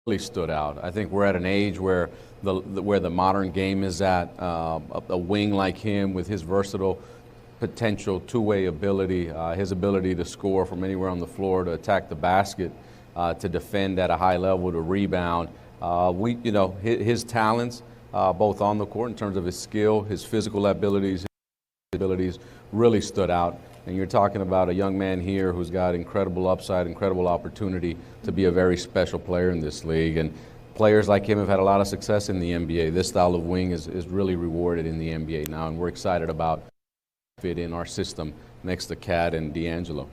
really stood out. I think we're at an age where the modern game is at. A wing like him with his versatile potential two-way ability, his ability to score from anywhere on the floor, to attack the basket, to defend at a high level, to rebound. His talents, both on the court in terms of his skill, his physical abilities really stood out. And you're talking about a young man here who's got incredible upside, incredible opportunity to be a very special player in this league. And players like him have had a lot of success in the NBA. This style of wing is really rewarded in the NBA now, and we're excited about fit in our system next to Cat and D'Angelo.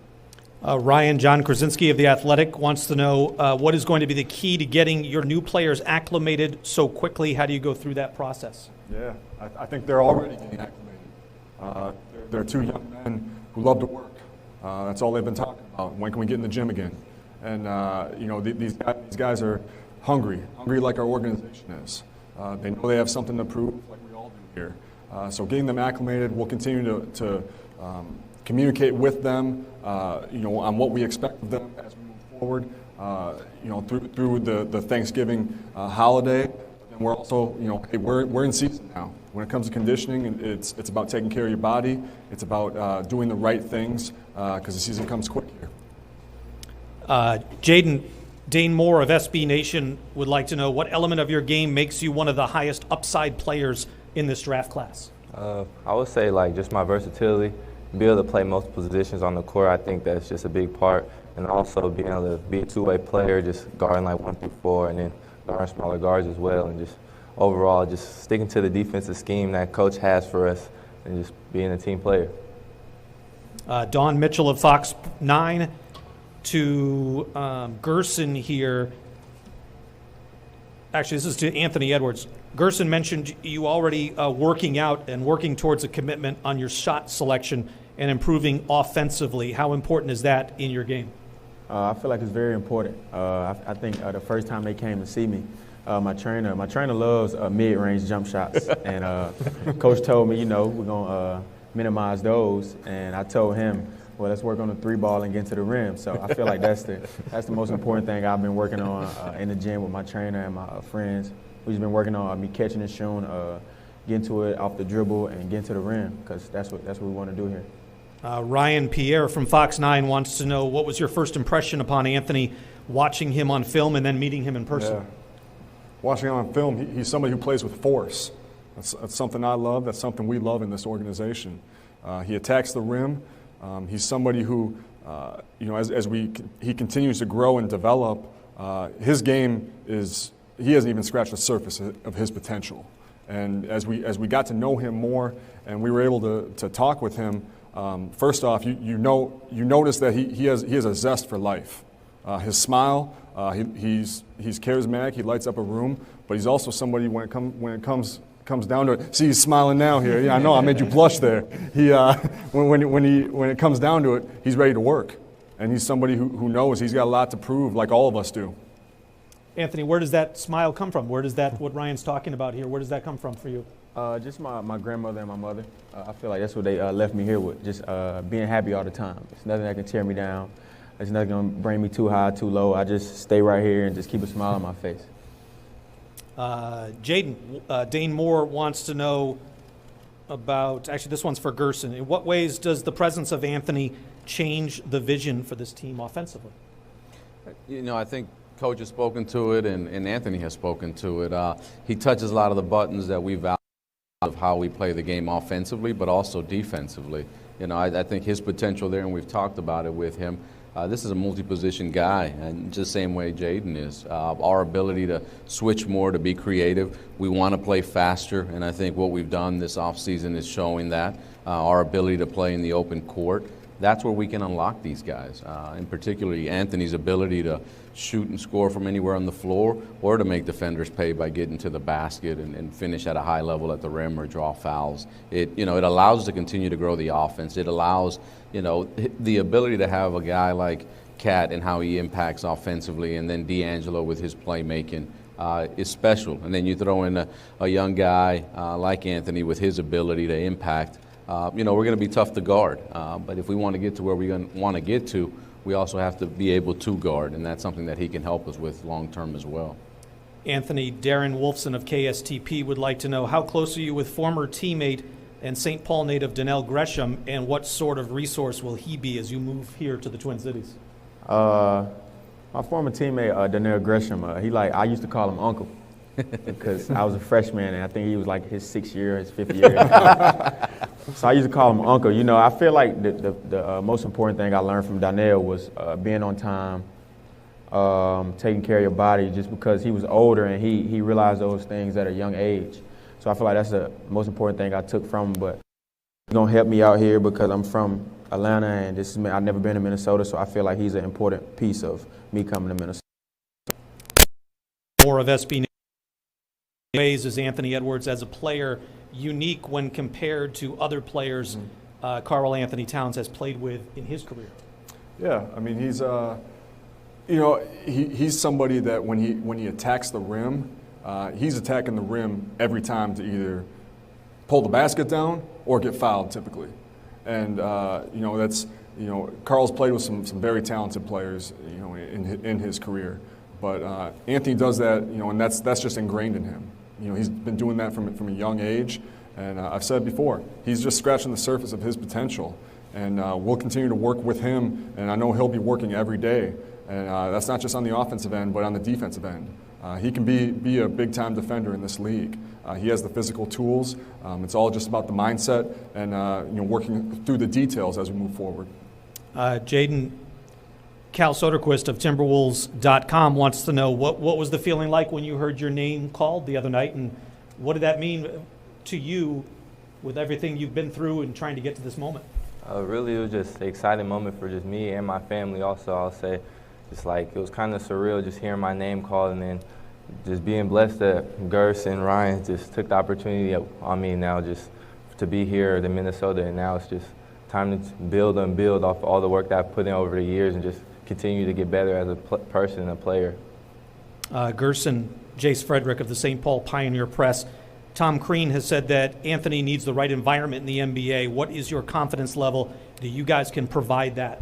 Ryan, John Krasinski of The Athletic wants to know what is going to be the key to getting your new players acclimated so quickly. How do you go through that process? Yeah, I think they're already getting acclimated. They're two young men who love to work. That's all they've been talking about. When can we get in the gym again? And these guys are hungry like our organization is. They know they have something to prove, like we all do here. So getting them acclimated, we'll continue to communicate with them, on what we expect of them as we move forward. Through the Thanksgiving holiday. And we're also, hey, we're in season now. When it comes to conditioning, it's about taking care of your body. It's about doing the right things because the season comes quick here. Jaden, Dane Moore of SB Nation would like to know what element of your game makes you one of the highest upside players in this draft class. I would say just my versatility, be able to play multiple positions on the court. I think that's just a big part, and also being able to be a two-way player, just guarding 1 through 4, and then guarding smaller guards as well, and just overall just sticking to the defensive scheme that coach has for us, and just being a team player. Don Mitchell of Fox 9 to Gerson here. Actually, this is to Anthony Edwards. Gerson mentioned you already working out and working towards a commitment on your shot selection and improving offensively. How important is that in your game? I feel like it's very important. I think the first time they came to see me, my trainer loves mid-range jump shots, and coach told me, we're gonna minimize those, and I told him, well, let's work on the 3-ball and get to the rim. So I feel like that's the most important thing I've been working on in the gym with my trainer and my friends. We've just been working on me catching and shooting, getting to it off the dribble, and getting to the rim, because that's what we want to do here. Ryan Pierre from Fox 9 wants to know, what was your first impression upon Anthony watching him on film and then meeting him in person? Yeah. Watching him on film, he's somebody who plays with force. That's something I love. That's something we love in this organization. He attacks the rim. He's somebody who, as he continues to grow and develop, his game he hasn't even scratched the surface of his potential. And as we got to know him more, and we were able to talk with him, first off, you notice that he has a zest for life. His smile, he's charismatic. He lights up a room, but he's also somebody when it comes down to it. See, he's smiling now here. Yeah, I know. I made you blush there. He when it comes down to it, he's ready to work, and he's somebody who knows he's got a lot to prove, like all of us do. Anthony, where does that smile come from? Where does what Ryan's talking about here, where does that come from for you? Just my grandmother and my mother. I feel like that's what they left me here with, just being happy all the time. There's nothing that can tear me down. There's nothing going to bring me too high, too low. I just stay right here and just keep a smile on my face. Jaden, Dane Moore wants to know about, actually this one's for Gerson. In what ways does the presence of Anthony change the vision for this team offensively? I think Coach has spoken to it, and Anthony has spoken to it. He touches a lot of the buttons that we value of how we play the game offensively, but also defensively. I think his potential there, and we've talked about it with him. This is a multi-position guy, and just the same way Jaden is. Our ability to switch more, to be creative. We want to play faster, and I think what we've done this offseason is showing that. Our ability to play in the open court. That's where we can unlock these guys, and particularly Anthony's ability to shoot and score from anywhere on the floor, or to make defenders pay by getting to the basket and finish at a high level at the rim or draw fouls. It allows us to continue to grow the offense. It allows, the ability to have a guy like Cat and how he impacts offensively, and then D'Angelo with his playmaking is special. And then you throw in a young guy like Anthony with his ability to impact. We're going to be tough to guard, but if we want to get to where we want to get to, we also have to be able to guard, and that's something that he can help us with long term as well. Anthony, Darren Wolfson of KSTP would like to know, how close are you with former teammate and St. Paul native Donnell Gresham, and what sort of resource will he be as you move here to the Twin Cities? My former teammate, Donnell Gresham, I used to call him Uncle because I was a freshman, and I think he was like his 6th year, his 5th year. So I used to call him Uncle. You know, I feel like the most important thing I learned from Donnell was being on time, taking care of your body, just because he was older and he realized those things at a young age. So I feel like that's the most important thing I took from him. But it's going to help me out here because I'm from Atlanta, and I've never been to Minnesota, so I feel like he's an important piece of me coming to Minnesota. More of SB ways is Anthony Edwards as a player unique when compared to other players Karl Anthony Towns has played with in his career? Yeah, I mean, he's he's somebody that when he attacks the rim, he's attacking the rim every time to either pull the basket down or get fouled typically. And Karl's played with some very talented players, in his career. But Anthony does that, and that's just ingrained in him. He's been doing that from a young age. And I've said before, he's just scratching the surface of his potential. And we'll continue to work with him, and I know he'll be working every day. And that's not just on the offensive end, but on the defensive end. He can be a big-time defender in this league. He has the physical tools. It's all just about the mindset and working through the details as we move forward. Jaden, Cal Soderquist of Timberwolves.com wants to know what was the feeling like when you heard your name called the other night, and what did that mean to you with everything you've been through and trying to get to this moment? Really, it was just an exciting moment for just me and my family also, I'll say. Just like, it was kind of surreal just hearing my name called, and then just being blessed that Gers and Ryan just took the opportunity on me now just to be here in Minnesota, and now it's just time to build off all the work that I've put in over the years and just continue to get better as a person and a player. Gerson, Jace Frederick of the St. Paul Pioneer Press. Tom Crean has said that Anthony needs the right environment in the NBA. What is your confidence level that you guys can provide that?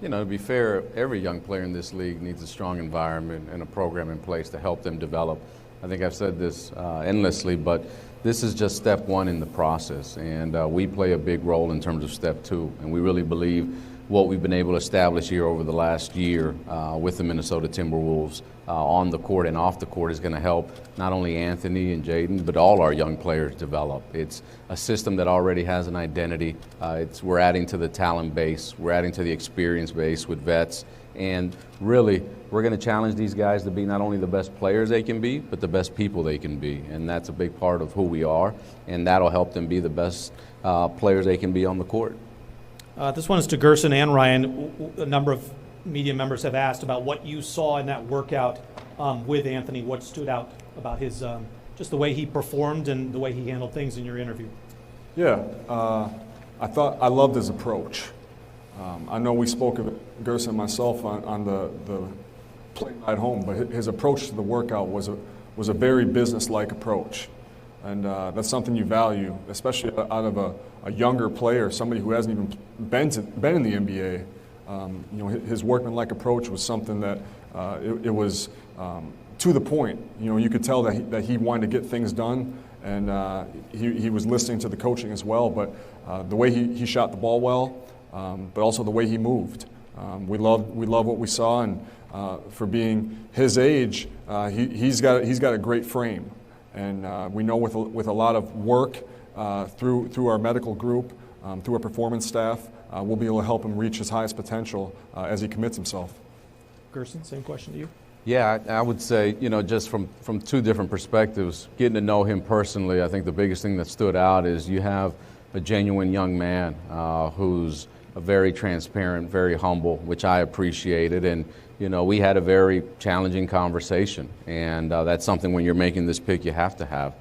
To be fair, every young player in this league needs a strong environment and a program in place to help them develop. I think I've said this endlessly, but this is just step one in the process, and we play a big role in terms of step two. And we really believe what we've been able to establish here over the last year with the Minnesota Timberwolves on the court and off the court is going to help not only Anthony and Jaden, but all our young players develop. It's a system that already has an identity. We're adding to the talent base. We're adding to the experience base with vets. And really, we're going to challenge these guys to be not only the best players they can be, but the best people they can be. And that's a big part of who we are. And that'll help them be the best players they can be on the court. This one is to Gerson and Ryan. A number of media members have asked about what you saw in that workout with Anthony. What stood out about his, just the way he performed and the way he handled things in your interview? Yeah, I loved his approach. I know we spoke of it, Gerson and myself, on the plane ride home, but his approach to the workout was a very business-like approach. And that's something you value, especially out of a younger player, somebody who hasn't even been in the NBA. His workmanlike approach was something that it was to the point. You could tell that he wanted to get things done, and he was listening to the coaching as well. But the way he shot the ball well, but also the way he moved, we love what we saw. And for being his age, he's got a great frame. And we know with a lot of work through our medical group, through our performance staff, we'll be able to help him reach his highest potential as he commits himself. Gerson, same question to you. Yeah, I would say, just from two different perspectives, getting to know him personally, I think the biggest thing that stood out is you have a genuine young man who's very transparent, very humble, which I appreciated. And we had a very challenging conversation, and that's something when you're making this pick you have to have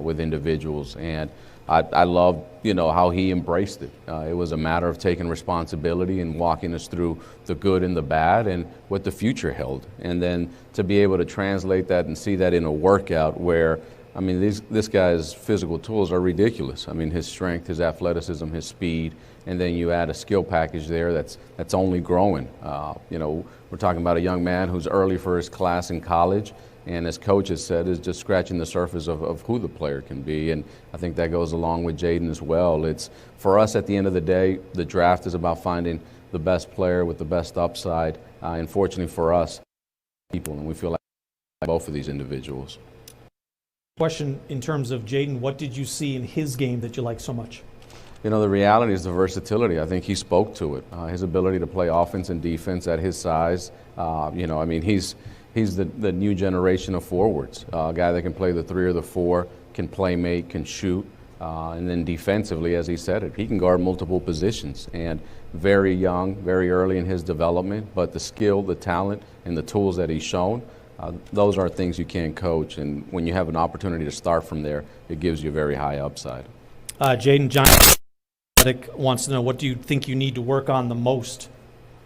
with individuals. And I loved, how he embraced it. It was a matter of taking responsibility and walking us through the good and the bad and what the future held. And then to be able to translate that and see that in a workout where, this guy's physical tools are ridiculous. His strength, his athleticism, his speed, and then you add a skill package there that's only growing. You know, we're talking about a young man who's early for his class in college, and as Coach has said, is just scratching the surface of who the player can be, and I think that goes along with Jaden as well. It's, for us at the end of the day, the draft is about finding the best player with the best upside, and fortunately for us, people, and we feel like both of these individuals. Question in terms of Jaden, what did you see in his game that you like so much? You know, the reality is the versatility. I think he spoke to it. His ability to play offense and defense at his size. You know, I mean, he's the new generation of forwards. A guy that can play the 3 or the 4, can play make, can shoot. And then defensively, as he said it, he can guard multiple positions. And very young, very early in his development, but the skill, the talent, and the tools that he's shown, those are things you can't coach. And when you have an opportunity to start from there, it gives you a very high upside. Jaden, John wants to know, what do you think you need to work on the most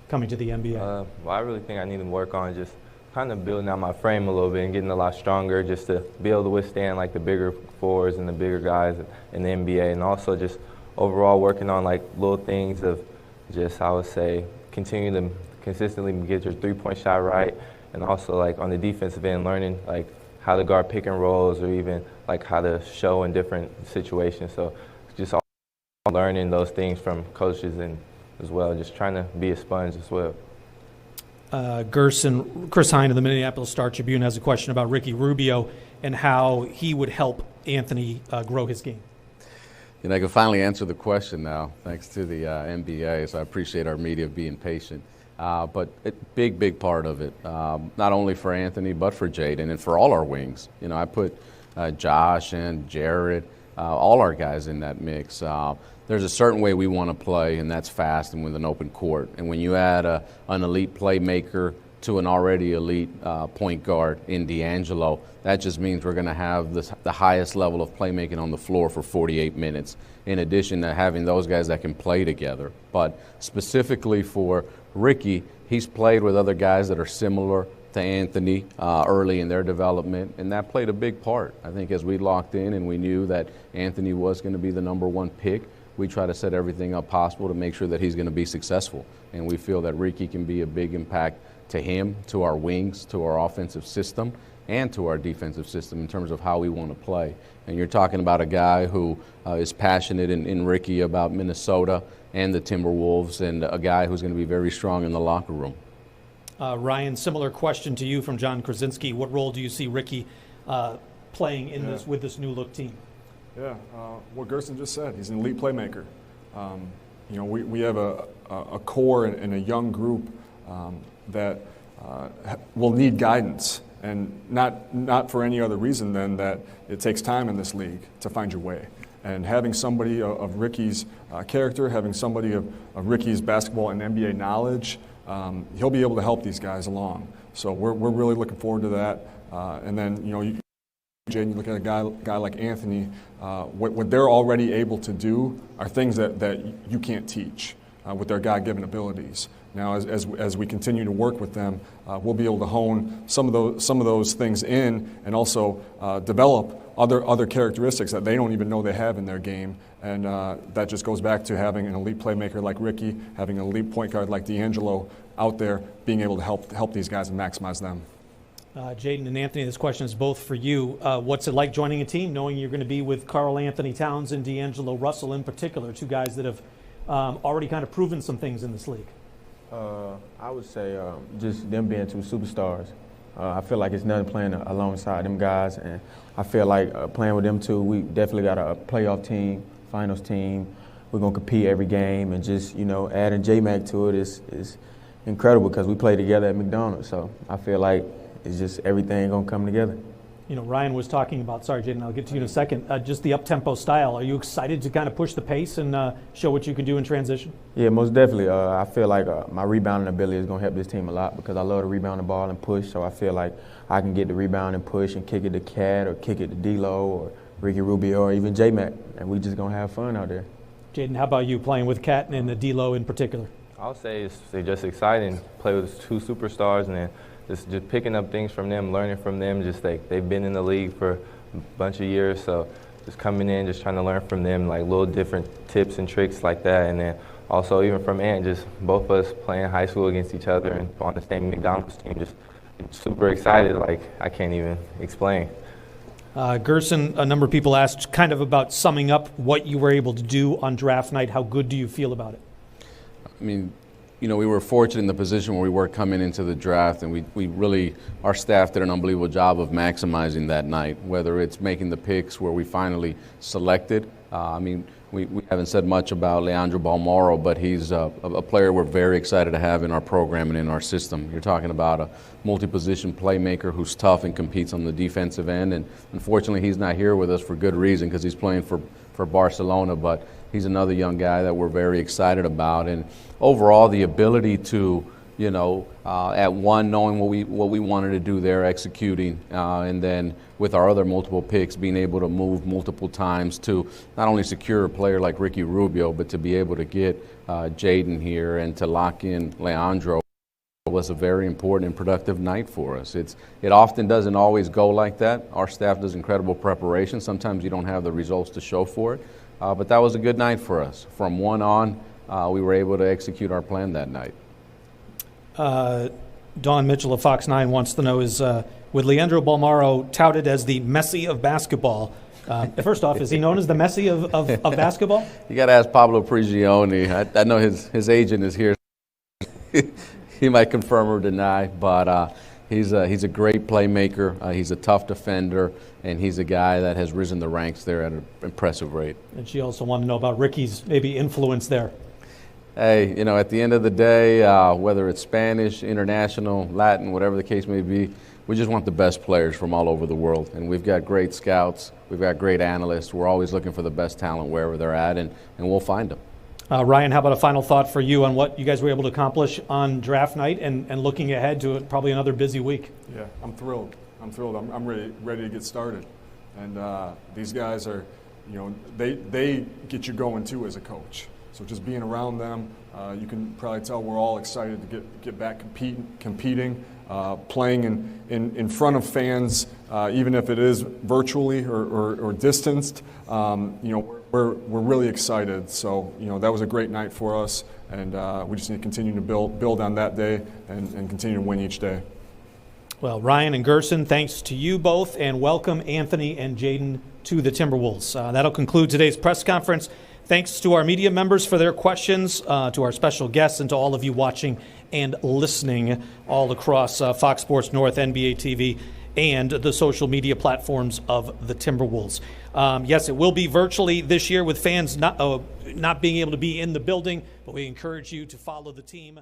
coming to the NBA? Well, I really think I need to work on just kind of building out my frame a little bit and getting a lot stronger just to be able to withstand like the bigger forwards and the bigger guys in the NBA, and also just overall working on like little things of just, I would say, continue to consistently get your three-point shot right, and also like on the defensive end, learning like how to guard pick and rolls or even like how to show in different situations. So just all learning those things from coaches and as well, just trying to be a sponge as well. Chris Hine of the Minneapolis Star-Tribune has a question about Ricky Rubio and how he would help Anthony grow his game. You know, I can finally answer the question now, thanks to the NBA, so I appreciate our media being patient. But a big part of it, not only for Anthony, but for Jaden and for all our wings. You know, I put Josh and Jared, all our guys in that mix. There's a certain way we want to play, and that's fast and with an open court. And when you add an elite playmaker to an already elite point guard in D'Angelo, that just means we're going to have the highest level of playmaking on the floor for 48 minutes, in addition to having those guys that can play together. But specifically for Ricky, he's played with other guys that are similar to Anthony early in their development, and that played a big part. I think as we locked in and we knew that Anthony was going to be the #1 pick, we try to set everything up possible to make sure that he's going to be successful. And we feel that Ricky can be a big impact to him, to our wings, to our offensive system, and to our defensive system in terms of how we want to play. And you're talking about a guy who is passionate in Ricky about Minnesota and the Timberwolves, and a guy who's going to be very strong in the locker room. Ryan, similar question to you from John Krasinski. What role do you see Ricky playing in this with this new look team? Yeah, what Gerson just said, he's an elite playmaker. You know, we have a core and a young group that will need guidance, and not for any other reason than that it takes time in this league to find your way. And having somebody of Ricky's character, having somebody of Ricky's basketball and NBA knowledge, he'll be able to help these guys along. So we're really looking forward to that. And then, you know, Jaden, you look at a guy like Anthony, what they're already able to do are things that you can't teach with their God-given abilities. Now, as we continue to work with them, we'll be able to hone some of those things in, and also develop other characteristics that they don't even know they have in their game. And that just goes back to having an elite playmaker like Ricky, having an elite point guard like D'Angelo out there, being able to help these guys and maximize them. Jaden and Anthony, this question is both for you. What's it like joining a team knowing you're going to be with Karl Anthony Towns and D'Angelo Russell in particular, two guys that have already kind of proven some things in this league? I would say just them being two superstars. I feel like it's nothing playing alongside them guys, and I feel like playing with them two, we definitely got a playoff team, finals team. We're going to compete every game, and just, you know, adding J-Mac to it is incredible because we play together at McDonald's. So I feel like it's just everything going to come together. You know, Ryan was talking about, sorry, Jaden, I'll get to you in a second, just the up-tempo style. Are you excited to kind of push the pace and show what you can do in transition? Yeah, most definitely. I feel like my rebounding ability is going to help this team a lot because I love to rebound the ball and push. So I feel like I can get the rebound and push and kick it to Cat or kick it to D-Lo or Ricky Rubio or even J-Mac, and we just going to have fun out there. Jaden, how about you playing with Cat and the D-Lo in particular? I'll say it's just exciting. Play with two superstars and then just picking up things from them, learning from them. Just like they've been in the league for a bunch of years, so just coming in, just trying to learn from them, like little different tips and tricks like that. And then also even from Ant, just both of us playing high school against each other and on the same McDonald's team, just super excited, like I can't even explain. Gerson, a number of people asked kind of about summing up what you were able to do on draft night. How good do you feel about it? I mean, you know, we were fortunate in the position where we were coming into the draft, and we really, our staff did an unbelievable job of maximizing that night, whether it's making the picks where we finally selected. I mean, we haven't said much about Leandro Balmoro, but he's a player we're very excited to have in our program and in our system. You're talking about a multi-position playmaker who's tough and competes on the defensive end, and unfortunately he's not here with us for good reason because he's playing for Barcelona, but he's another young guy that we're very excited about. And overall, the ability to, you know, at one, knowing what we wanted to do there, executing, and then with our other multiple picks, being able to move multiple times to not only secure a player like Ricky Rubio, but to be able to get Jaden here and to lock in Leandro was a very important and productive night for us. It often doesn't always go like that. Our staff does incredible preparation. Sometimes you don't have the results to show for it, but that was a good night for us. From one on, we were able to execute our plan that night. Don Mitchell of Fox 9 wants to know with Leandro Balmoro touted as the Messi of basketball. First off, is he known as the Messi of basketball? You got to ask Pablo Prigioni. I know his agent is here. He might confirm or deny, but he's a great playmaker. He's a tough defender, and he's a guy that has risen the ranks there at an impressive rate. And she also wanted to know about Ricky's maybe influence there. Hey, you know, at the end of the day, whether it's Spanish, international, Latin, whatever the case may be, we just want the best players from all over the world. And we've got great scouts. We've got great analysts. We're always looking for the best talent wherever they're at, and we'll find them. Ryan, how about a final thought for you on what you guys were able to accomplish on draft night and looking ahead to probably another busy week? Yeah, I'm thrilled. I'm ready to get started. And these guys are, you know, they get you going too as a coach. So just being around them, you can probably tell we're all excited to get back competing, playing in front of fans, even if it is virtually or distanced. You know, we're really excited. So, you know, that was a great night for us, and we just need to continue to build on that day and continue to win each day. Well, Ryan and Gerson, thanks to you both, and welcome Anthony and Jaden to the Timberwolves. That'll conclude today's press conference. Thanks to our media members for their questions, to our special guests, and to all of you watching and listening all across Fox Sports North, NBA TV, and the social media platforms of the Timberwolves. Yes, it will be virtually this year with fans not being able to be in the building, but we encourage you to follow the team.